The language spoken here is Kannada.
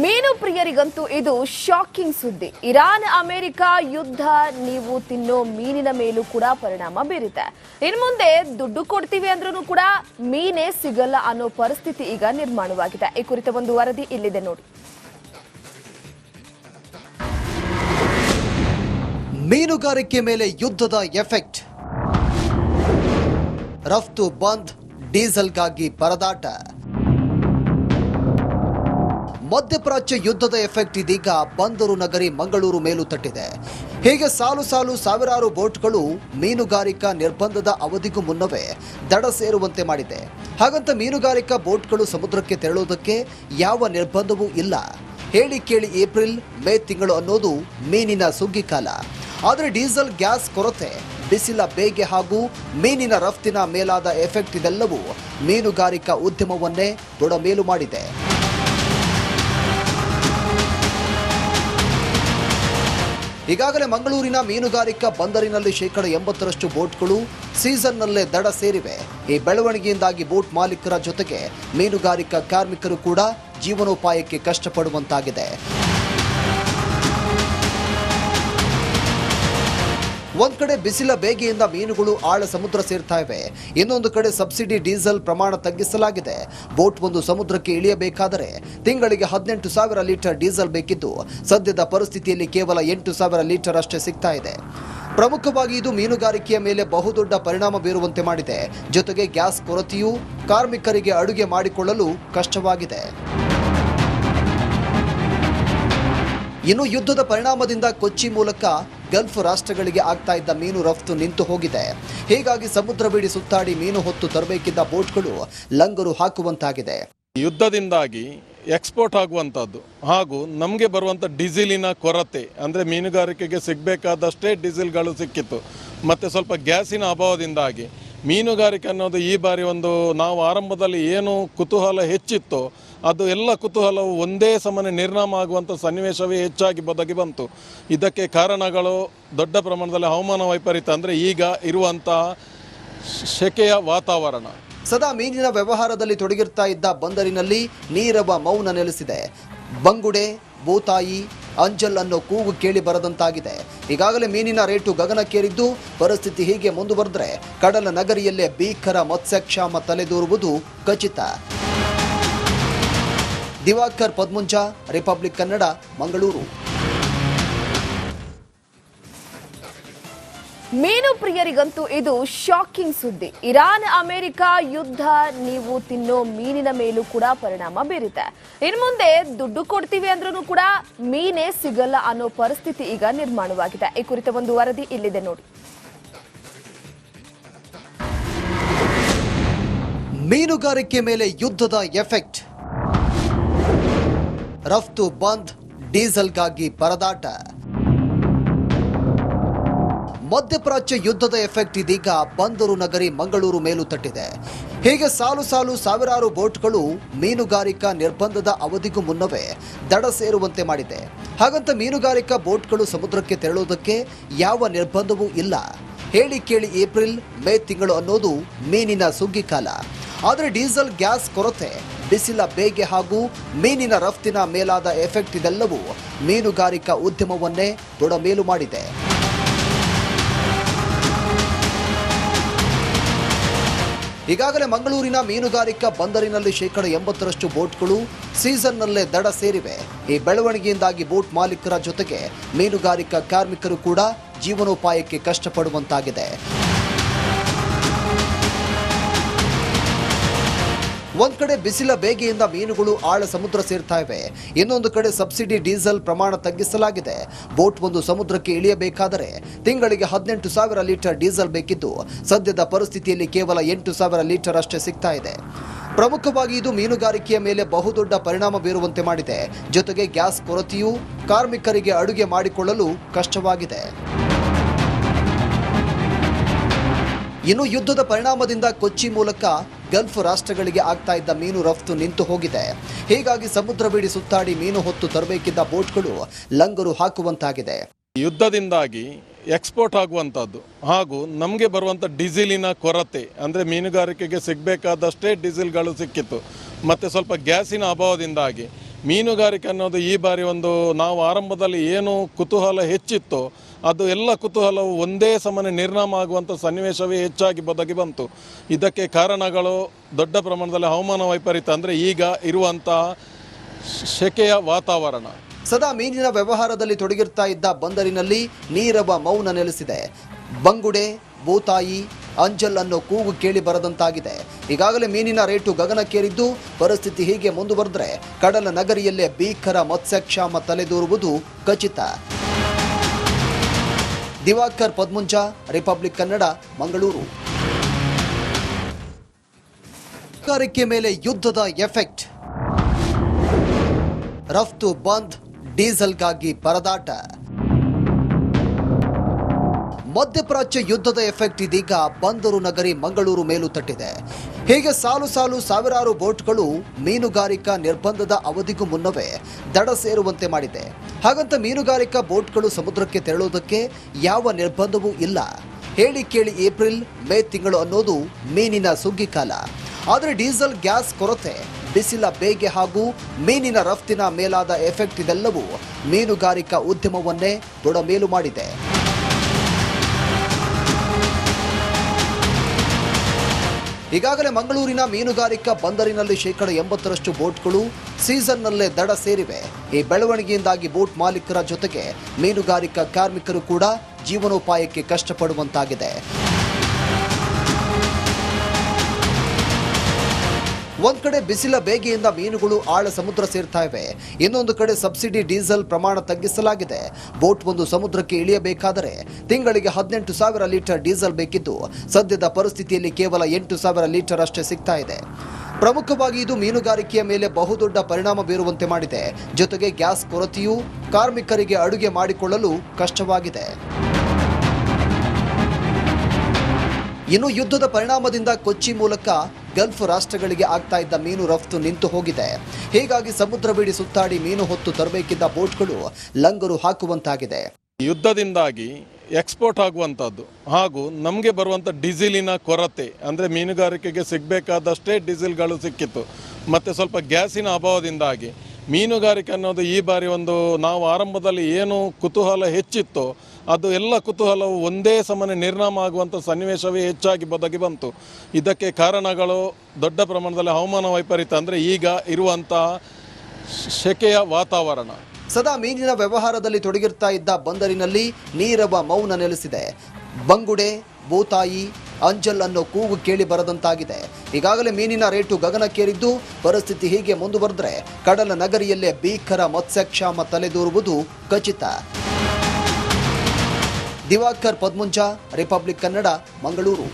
ಮೀನು ಪ್ರಿಯರಿಗಂತೂ ಇದು ಶಾಕಿಂಗ್ ಸುದ್ದಿ. ಇರಾನ್ ಅಮೆರಿಕ ಯುದ್ಧ ನೀವು ತಿನ್ನೋ ಮೀನಿನ ಮೇಲೂ ಕೂಡ ಪರಿಣಾಮ ಬೀರಿದೆ. ಇನ್ನು ಮುಂದೆ ದುಡ್ಡು ಕೊಡ್ತೀವಿ ಅಂದ್ರೂ ಕೂಡ ಮೀನೇ ಸಿಗಲ್ಲ ಅನ್ನೋ ಪರಿಸ್ಥಿತಿ ಈಗ ನಿರ್ಮಾಣವಾಗಿದೆ. ಈ ಕುರಿತ ಒಂದು ವರದಿ ಇಲ್ಲಿದೆ ನೋಡಿ. ಮೀನುಗಾರಿಕೆ ಮೇಲೆ ಯುದ್ಧದ ಎಫೆಕ್ಟ್, ರಫ್ತು ಬಂದ್, ಡೀಸೆಲ್ಗಾಗಿ ಪರದಾಟ. ಮಧ್ಯಪ್ರಾಚ್ಯ ಯುದ್ಧದ ಎಫೆಕ್ಟ್ ಇದೀಗ ಬಂದರು ನಗರಿ ಮಂಗಳೂರು ಮೇಲೂ ತಟ್ಟಿದೆ. ಹೀಗೆ ಸಾಲು ಸಾಲು ಸಾವಿರಾರು ಬೋಟ್ಗಳು ಮೀನುಗಾರಿಕಾ ನಿರ್ಬಂಧದ ಅವಧಿಗೂ ಮುನ್ನವೇ ದಡ ಸೇರುವಂತೆ ಮಾಡಿದೆ. ಹಾಗಂತ ಮೀನುಗಾರಿಕಾ ಬೋಟ್ಗಳು ಸಮುದ್ರಕ್ಕೆ ತೆರಳುವುದಕ್ಕೆ ಯಾವ ನಿರ್ಬಂಧವೂ ಇಲ್ಲ. ಹೇಳಿ ಕೇಳಿ ಏಪ್ರಿಲ್ ಮೇ ತಿಂಗಳು ಅನ್ನೋದು ಮೀನಿನ ಸುಗ್ಗಿ ಕಾಲ. ಆದರೆ ಡೀಸೆಲ್, ಗ್ಯಾಸ್ ಕೊರತೆ, ಬಿಸಿಲ ಬೇಗೆ ಹಾಗೂ ಮೀನಿನ ರಫ್ತಿನ ಮೇಲಾದ ಎಫೆಕ್ಟ್ ಇದೆಲ್ಲವೂ ಮೀನುಗಾರಿಕಾ ಉದ್ಯಮವನ್ನೇ ಬುಡಮೇಲು ಮಾಡಿದೆ. ಈಗಾಗಲೇ ಮಂಗಳೂರಿನ ಮೀನುಗಾರಿಕಾ ಬಂದರಿನಲ್ಲಿ 80% ಬೋಟ್ಗಳು ಸೀಸನ್ನಲ್ಲೇ ದಡ ಸೇರಿವೆ. ಈ ಬೆಳವಣಿಗೆಯಿಂದಾಗಿ ಬೋಟ್ ಮಾಲೀಕರ ಜೊತೆಗೆ ಮೀನುಗಾರಿಕಾ ಕಾರ್ಮಿಕರು ಕೂಡ ಜೀವನೋಪಾಯಕ್ಕೆ ಕಷ್ಟಪಡುವಂತಾಗಿದೆ. ಒಂದ್ ಕಡೆ ಬಿಸಿಲ ಬೇಗೆಯಿಂದ ಮೀನುಗಳು ಆಳ ಸಮುದ್ರ ಸೇರ್ತಾ ಇವೆ. ಇನ್ನೊಂದು ಕಡೆ ಸಬ್ಸಿಡಿ ಡೀಸೆಲ್ ಪ್ರಮಾಣ ತಗ್ಗಿಸಲಾಗಿದೆ. ಬೋಟ್ ಒಂದು ಸಮುದ್ರಕ್ಕೆ ಇಳಿಯಬೇಕಾದರೆ ತಿಂಗಳಿಗೆ 18,000 ಲೀಟರ್ ಡೀಸೆಲ್ ಬೇಕಿದ್ದು ಸದ್ಯದ ಪರಿಸ್ಥಿತಿಯಲ್ಲಿ ಕೇವಲ 8,000 ಲೀಟರ್ ಅಷ್ಟೇ ಸಿಗ್ತಾ ಇದೆ. ಪ್ರಮುಖವಾಗಿ ಇದು ಮೀನುಗಾರಿಕೆಯ ಮೇಲೆ ಬಹುದೊಡ್ಡ ಪರಿಣಾಮ ಬೀರುವಂತೆ ಮಾಡಿದೆ. ಜೊತೆಗೆ ಗ್ಯಾಸ್ ಕೊರತೆಯೂ ಕಾರ್ಮಿಕರಿಗೆ ಅಡುಗೆ ಮಾಡಿಕೊಳ್ಳಲು ಕಷ್ಟವಾಗಿದೆ. ಇನ್ನು ಯುದ್ಧದ ಪರಿಣಾಮದಿಂದ ಕೊಚ್ಚಿ ಮೂಲಕ ಗಲ್ಫ್ ರಾಷ್ಟ್ರಗಳಿಗೆ ಆಗ್ತಾ ಇದ್ದ ಮೀನು ರಫ್ತು ನಿಂತು ಹೋಗಿದೆ. ಹೀಗಾಗಿ ಸಮುದ್ರವಿಡಿ ಸುತ್ತಾಡಿ ಮೀನು ಹೊತ್ತು ತರಬೇಕಿದ್ದ ಬೋಟ್ಗಳು ಲಂಗರು ಹಾಕುವಂತಾಗಿದೆ. ಯುದ್ಧದಿಂದಾಗಿ ಎಕ್ಸ್ಪೋರ್ಟ್ ಆಗುವಂಥದ್ದು ಹಾಗೂ ನಮಗೆ ಬರುವಂಥ ಡೀಸೆಲಿನ ಕೊರತೆ, ಅಂದರೆ ಮೀನುಗಾರಿಕೆಗೆ ಸಿಗಬೇಕಾದಷ್ಟೇ ಡೀಸೆಲ್ಗಳು ಸಿಕ್ಕಿತ್ತು. ಮತ್ತು ಸ್ವಲ್ಪ ಗ್ಯಾಸಿನ ಅಭಾವದಿಂದಾಗಿ ಮೀನುಗಾರಿಕೆ ಅನ್ನೋದು ಈ ಬಾರಿ ನಾವು ಆರಂಭದಲ್ಲಿ ಏನು ಕುತೂಹಲ ಹೆಚ್ಚಿತ್ತೋ ಅದು ಎಲ್ಲ ಕುತೂಹಲವು ಒಂದೇ ಸಮನೆ ನಿರ್ನಾಮ ಆಗುವಂಥ ಸನ್ನಿವೇಶವೇ ಹೆಚ್ಚಾಗಿ ಬದಗಿ ಬಂತು. ಇದಕ್ಕೆ ಕಾರಣಗಳು ದೊಡ್ಡ ಪ್ರಮಾಣದಲ್ಲಿ ಹವಾಮಾನ ವೈಪರೀತ್ಯ, ಅಂದರೆ ಈಗ ಇರುವಂತಹ ಸೆಕೆಯ ವಾತಾವರಣ. ಸದಾ ಮೀನಿನ ವ್ಯವಹಾರದಲ್ಲಿ ತೊಡಗಿರ್ತಾ ಇದ್ದ ಬಂದರಿನಲ್ಲಿ ನೀರವ ಮೌನ ನೆಲೆಸಿದೆ. ಬಂಗುಡೆ, ಬೋತಾಯಿ, ಅಂಜಲ್ ಅನ್ನೋ ಕೂಗು ಕೇಳಿ ಬರದಂತಾಗಿದೆ. ಈಗಾಗಲೇ ಮೀನಿನ ರೇಟು ಗಗನಕ್ಕೇರಿದ್ದು ಪರಿಸ್ಥಿತಿ ಹೀಗೆ ಮುಂದುವರೆದರೆ ಕಡಲ ನಗರಿಯಲ್ಲೇ ಭೀಕರ ಮತ್ಸ್ಯಕ್ಷಾಮ ತಲೆದೂರುವುದು ಖಚಿತ. ದಿವಾಕರ್ ಪದ್ಮುಂಜ, ರಿಪಬ್ಲಿಕ್ ಕನ್ನಡ, ಮಂಗಳೂರು. ಮೀನು ಪ್ರಿಯರಿಗಂತೂ ಇದು ಶಾಕಿಂಗ್ ಸುದ್ದಿ. ಇರಾನ್ ಅಮೆರಿಕ ಯುದ್ಧ ನೀವು ತಿನ್ನೋ ಮೀನಿನ ಮೇಲೂ ಕೂಡ ಪರಿಣಾಮ ಬೀರಿದೆ. ಇನ್ನು ಮುಂದೆ ದುಡ್ಡು ಕೊಡ್ತೀವಿ ಅಂದ್ರೂ ಕೂಡ ಮೀನೇ ಸಿಗಲ್ಲ ಅನ್ನೋ ಪರಿಸ್ಥಿತಿ ಈಗ ನಿರ್ಮಾಣವಾಗಿದೆ. ಈ ಕುರಿತ ಒಂದು ವರದಿ ಇಲ್ಲಿದೆ ನೋಡಿ. ಮೀನುಗಾರಿಕೆ ಮೇಲೆ ಯುದ್ಧದ ಎಫೆಕ್ಟ್, ರಫ್ತು ಬಂದ್, ಡೀಸೆಲ್ಗಾಗಿ ಪರದಾಟ. ಮಧ್ಯಪ್ರಾಚ್ಯ ಯುದ್ಧದ ಎಫೆಕ್ಟ್ ಇದೀಗ ಬಂದರು ನಗರಿ ಮಂಗಳೂರು ಮೇಲೂ ತಟ್ಟಿದೆ. ಹೀಗೆ ಸಾಲು ಸಾಲು ಸಾವಿರಾರು ಬೋಟ್ಗಳು ಮೀನುಗಾರಿಕಾ ನಿರ್ಬಂಧದ ಅವಧಿಗೂ ಮುನ್ನವೇ ದಡ ಸೇರುವಂತೆ ಮಾಡಿದೆ. ಹಾಗಂತ ಮೀನುಗಾರಿಕಾ ಬೋಟ್ಗಳು ಸಮುದ್ರಕ್ಕೆ ತೆರಳುವುದಕ್ಕೆ ಯಾವ ನಿರ್ಬಂಧವೂ ಇಲ್ಲ. ಹೇಳಿ ಕೇಳಿ ಏಪ್ರಿಲ್ ಮೇ ತಿಂಗಳು ಅನ್ನೋದು ಮೀನಿನ ಸುಗ್ಗಿ ಕಾಲ. ಆದರೆ ಡೀಸೆಲ್, ಗ್ಯಾಸ್ ಕೊರತೆ, ಬಿಸಿಲ ಬೇಗೆ ಹಾಗೂ ಮೀನಿನ ರಫ್ತಿನ ಮೇಲಾದ ಎಫೆಕ್ಟ್ ಇದೆಲ್ಲವೂ ಮೀನುಗಾರಿಕಾ ಉದ್ಯಮವನ್ನೇ ಬುಡಮೇಲು ಮಾಡಿದೆ. ಈಗಾಗಲೇ ಮಂಗಳೂರಿನ ಮೀನುಗಾರಿಕಾ ಬಂದರಿನಲ್ಲಿ 80% ಬೋಟ್ಗಳು ಸೀಸನ್ನಲ್ಲೇ ದಡ ಸೇರಿವೆ. ಈ ಬೆಳವಣಿಗೆಯಿಂದಾಗಿ ಬೋಟ್ ಮಾಲೀಕರ ಜೊತೆಗೆ ಮೀನುಗಾರಿಕಾ ಕಾರ್ಮಿಕರು ಕೂಡ ಜೀವನೋಪಾಯಕ್ಕೆ ಕಷ್ಟಪಡುವಂತಾಗಿದೆ. ಒಂದ್ ಕಡೆ ಬಿಸಿಲ ಬೇಗೆಯಿಂದ ಮೀನುಗಳು ಆಳ ಸಮುದ್ರ ಸೇರ್ತಾ ಇವೆ. ಇನ್ನೊಂದು ಕಡೆ ಸಬ್ಸಿಡಿ ಡೀಸೆಲ್ ಪ್ರಮಾಣ ತಗ್ಗಿಸಲಾಗಿದೆ. ಬೋಟ್ ಒಂದು ಸಮುದ್ರಕ್ಕೆ ಇಳಿಯಬೇಕಾದರೆ ತಿಂಗಳಿಗೆ 18,000 ಲೀಟರ್ ಡೀಸೆಲ್ ಬೇಕಿದ್ದು ಸದ್ಯದ ಪರಿಸ್ಥಿತಿಯಲ್ಲಿ ಕೇವಲ 8,000 ಲೀಟರ್ ಅಷ್ಟೇ ಸಿಗ್ತಾ ಇದೆ. ಪ್ರಮುಖವಾಗಿ ಇದು ಮೀನುಗಾರಿಕೆಯ ಮೇಲೆ ಬಹುದೊಡ್ಡ ಪರಿಣಾಮ ಬೀರುವಂತೆ ಮಾಡಿದೆ. ಜೊತೆಗೆ ಗ್ಯಾಸ್ ಕೊರತೆಯೂ ಕಾರ್ಮಿಕರಿಗೆ ಅಡುಗೆ ಮಾಡಿಕೊಳ್ಳಲು ಕಷ್ಟವಾಗಿದೆ. ಇನ್ನು ಯುದ್ಧದ ಪರಿಣಾಮದಿಂದ ಕೊಚ್ಚಿ ಮೂಲಕ ಗಲ್ಫ್ ರಾಷ್ಟ್ರಗಳಿಗೆ ಆಗ್ತಾ ಇದ್ದ ಮೀನು ರಫ್ತು ನಿಂತು ಹೋಗಿದೆ. ಹೀಗಾಗಿ ಸಮುದ್ರವಿಡಿ ಸುತ್ತಾಡಿ ಮೀನು ಹೊತ್ತು ತರಬೇಕಿದ್ದ ಬೋಟ್ಗಳು ಲಂಗರು ಹಾಕುವಂತಾಗಿದೆ. ಯುದ್ಧದಿಂದಾಗಿ ಎಕ್ಸ್ಪೋರ್ಟ್ ಆಗುವಂಥದ್ದು ಹಾಗೂ ನಮಗೆ ಬರುವಂಥ ಡೀಸೆಲಿನ ಕೊರತೆ, ಅಂದರೆ ಮೀನುಗಾರಿಕೆಗೆ ಸಿಗಬೇಕಾದಷ್ಟೇ ಡೀಸೆಲ್ಗಳು ಸಿಕ್ಕಿತ್ತು. ಮತ್ತು ಸ್ವಲ್ಪ ಗ್ಯಾಸಿನ ಅಭಾವದಿಂದಾಗಿ ಮೀನುಗಾರಿಕೆ ಅನ್ನೋದು ಈ ಬಾರಿ ನಾವು ಆರಂಭದಲ್ಲಿ ಏನು ಕುತೂಹಲ ಹೆಚ್ಚಿತ್ತೋ ಅದು ಎಲ್ಲ ಕುತೂಹಲವು ಒಂದೇ ಸಮನೆ ನಿರ್ನಾಮ ಆಗುವಂಥ ಸನ್ನಿವೇಶವೇ ಹೆಚ್ಚಾಗಿ ಬದಗಿ ಬಂತು. ಇದಕ್ಕೆ ಕಾರಣಗಳು ದೊಡ್ಡ ಪ್ರಮಾಣದಲ್ಲಿ ಹವಾಮಾನ ವೈಪರೀತ್ಯ, ಅಂದರೆ ಈಗ ಇರುವಂತಹ ಸೆಕೆಯ ವಾತಾವರಣ. ಸದಾ ಮೀನಿನ ವ್ಯವಹಾರದಲ್ಲಿ ತೊಡಗಿರ್ತಾ ಇದ್ದ ಬಂದರಿನಲ್ಲಿ ನೀರವ ಮೌನ ನೆಲೆಸಿದೆ. ಬಂಗುಡೆ, ಬೂತಾಯಿ, ಅಂಜಲ್ ಅನ್ನೋ ಕೂಗು ಕೇಳಿ ಬರದಂತಾಗಿದೆ. ಈಗಾಗಲೇ ಮೀನಿನ ರೇಟು ಗಗನಕ್ಕೇರಿದ್ದು, ಪರಿಸ್ಥಿತಿ ಹೀಗೆ ಮುಂದುವರೆದ್ರೆ ಕಡಲ ನಗರಿಯಲ್ಲೇ ಭೀಕರ ಮತ್ಸ್ಯಕ್ಷಾಮ ತಲೆದೂರುವುದು ಖಚಿತ. ದಿವಾಕರ್ ಪದ್ಮುಂಜ, ರಿಪಬ್ಲಿಕ್ ಕನ್ನಡ, ಮಂಗಳೂರು. ಮೀನುಗಾರಿಕೆ ಮೇಲೆ ಯುದ್ಧದ ಎಫೆಕ್ಟ್. ರಫ್ತು ಬಂದ್, ಡೀಸೆಲ್ಗಾಗಿ ಪರದಾಟ. ಮಧ್ಯಪ್ರಾಚ್ಯ ಯುದ್ಧದ ಎಫೆಕ್ಟ್ ಇದೀಗ ಬಂದರು ನಗರಿ ಮಂಗಳೂರು ಮೇಲೂ ತಟ್ಟಿದೆ. ಹೀಗೆ ಸಾಲು ಸಾಲು ಸಾವಿರಾರು ಬೋಟ್ಗಳು ಮೀನುಗಾರಿಕಾ ನಿರ್ಬಂಧದ ಅವಧಿಗೂ ಮುನ್ನವೇ ದಡ ಸೇರುವಂತೆ ಮಾಡಿದೆ. ಹಾಗಂತ ಮೀನುಗಾರಿಕಾ ಬೋಟ್ಗಳು ಸಮುದ್ರಕ್ಕೆ ತೆರಳುವುದಕ್ಕೆ ಯಾವ ನಿರ್ಬಂಧವೂ ಇಲ್ಲ. ಹೇಳಿ ಕೇಳಿ ಏಪ್ರಿಲ್, ಮೇ ತಿಂಗಳು ಅನ್ನೋದು ಮೀನಿನ ಸುಗ್ಗಿ ಕಾಲ. ಆದರೆ ಡೀಸೆಲ್, ಗ್ಯಾಸ್ ಕೊರತೆ, ಬಿಸಿಲ ಬೇಗೆ ಹಾಗೂ ಮೀನಿನ ರಫ್ತಿನ ಮೇಲಾದ ಎಫೆಕ್ಟ್ ಇದೆಲ್ಲವೂ ಮೀನುಗಾರಿಕಾ ಉದ್ಯಮವನ್ನೇ ಬುಡಮೇಲು ಮಾಡಿದೆ. ಈಗಾಗಲೇ ಮಂಗಳೂರಿನ ಮೀನುಗಾರಿಕಾ ಬಂದರಿನಲ್ಲಿ 80% ಬೋಟ್ಗಳು ಸೀಸನ್ನಲ್ಲೇ ದಡ ಸೇರಿವೆ. ಈ ಬೆಳವಣಿಗೆಯಿಂದಾಗಿ ಬೋಟ್ ಮಾಲೀಕರ ಜೊತೆಗೆ ಮೀನುಗಾರಿಕಾ ಕಾರ್ಮಿಕರು ಕೂಡ ಜೀವನೋಪಾಯಕ್ಕೆ ಕಷ್ಟಪಡುವಂತಾಗಿದೆ. ಒಂದ್ ಕಡೆ ಬಿಸಿಲ ಬೇಗೆಯಿಂದ ಮೀನುಗಳು ಆಳ ಸಮುದ್ರ ಸೇರ್ತಾ ಇವೆ. ಇನ್ನೊಂದು ಕಡೆ ಸಬ್ಸಿಡಿ ಡೀಸೆಲ್ ಪ್ರಮಾಣ ತಗ್ಗಿಸಲಾಗಿದೆ. ಬೋಟ್ ಒಂದು ಸಮುದ್ರಕ್ಕೆ ಇಳಿಯಬೇಕಾದರೆ ತಿಂಗಳಿಗೆ 18,000 ಲೀಟರ್ ಡೀಸೆಲ್ ಬೇಕಿದ್ದು, ಸದ್ಯದ ಪರಿಸ್ಥಿತಿಯಲ್ಲಿ ಕೇವಲ 8,000 ಲೀಟರ್ ಅಷ್ಟೇ ಸಿಗ್ತಾ ಇದೆ. ಪ್ರಮುಖವಾಗಿ ಇದು ಮೀನುಗಾರಿಕೆಯ ಮೇಲೆ ಬಹುದೊಡ್ಡ ಪರಿಣಾಮ ಬೀರುವಂತೆ ಮಾಡಿದೆ. ಜೊತೆಗೆ ಗ್ಯಾಸ್ ಕೊರತೆಯೂ ಕಾರ್ಮಿಕರಿಗೆ ಅಡುಗೆ ಮಾಡಿಕೊಳ್ಳಲು ಕಷ್ಟವಾಗಿದೆ. ಇನ್ನು ಯುದ್ಧದ ಪರಿಣಾಮದಿಂದ ಕೊಚ್ಚಿ ಮೂಲಕ ಗಲ್ಫ್ ರಾಷ್ಟ್ರಗಳಿಗೆ ಆಗ್ತಾ ಇದ್ದ ಮೀನು ರಫ್ತು ನಿಂತು ಹೋಗಿದೆ. ಹೀಗಾಗಿ ಸಮುದ್ರವಿಡಿ ಸುತ್ತಾಡಿ ಮೀನು ಹೊತ್ತು ತರಬೇಕಿದ್ದ ಬೋಟ್ಗಳು ಲಂಗರು ಹಾಕುವಂತಾಗಿದೆ. ಯುದ್ಧದಿಂದಾಗಿ ಎಕ್ಸ್ಪೋರ್ಟ್ ಆಗುವಂಥದ್ದು ಹಾಗೂ ನಮಗೆ ಬರುವಂಥ ಡೀಸೆಲಿನ ಕೊರತೆ, ಅಂದರೆ ಮೀನುಗಾರಿಕೆಗೆ ಸಿಗಬೇಕಾದಷ್ಟೇ ಡೀಸೆಲ್ಗಳು ಸಿಕ್ಕಿತ್ತು. ಮತ್ತು ಸ್ವಲ್ಪ ಗ್ಯಾಸಿನ ಅಭಾವದಿಂದಾಗಿ ಮೀನುಗಾರಿಕೆ ಅನ್ನೋದು ಈ ಬಾರಿ ನಾವು ಆರಂಭದಲ್ಲಿ ಏನು ಕುತೂಹಲ ಹೆಚ್ಚಿತ್ತೋ ಅದು ಎಲ್ಲ ಕುತೂಹಲವು ಒಂದೇ ಸಮನೆ ನಿರ್ನಾಮ ಆಗುವಂಥ ಸನ್ನಿವೇಶವೇ ಹೆಚ್ಚಾಗಿ ಬದಗಿ ಬಂತು. ಇದಕ್ಕೆ ಕಾರಣಗಳು ದೊಡ್ಡ ಪ್ರಮಾಣದಲ್ಲಿ ಹವಾಮಾನ ವೈಪರೀತ್ಯ, ಅಂದರೆ ಈಗ ಇರುವಂತಹ ಸೆಕೆಯ ವಾತಾವರಣ. ಸದಾ ಮೀನಿನ ವ್ಯವಹಾರದಲ್ಲಿ ತೊಡಗಿರ್ತಾ ಇದ್ದ ಬಂದರಿನಲ್ಲಿ ನೀರವ ಮೌನ ನೆಲೆಸಿದೆ. ಬಂಗುಡೆ, ಬೂತಾಯಿ, ಅಂಜಲ್ ಅನ್ನೋ ಕೂಗು ಕೇಳಿ ಬರದಂತಾಗಿದೆ. ಈಗಾಗಲೇ ಮೀನಿನ ರೇಟು ಗಗನಕ್ಕೇರಿದ್ದು, ಪರಿಸ್ಥಿತಿ ಹೀಗೆ ಮುಂದುವರೆದ್ರೆ ಕಡಲ ನಗರಿಯಲ್ಲೇ ಭೀಕರ ಮತ್ಸ್ಯಕ್ಷಾಮ ತಲೆದೂರುವುದು ಖಚಿತ. ದಿವಾಕರ್ ಪದ್ಮುಂಜ, ರಿಪಬ್ಲಿಕ್ ಕನ್ನಡ, ಮಂಗಳೂರು.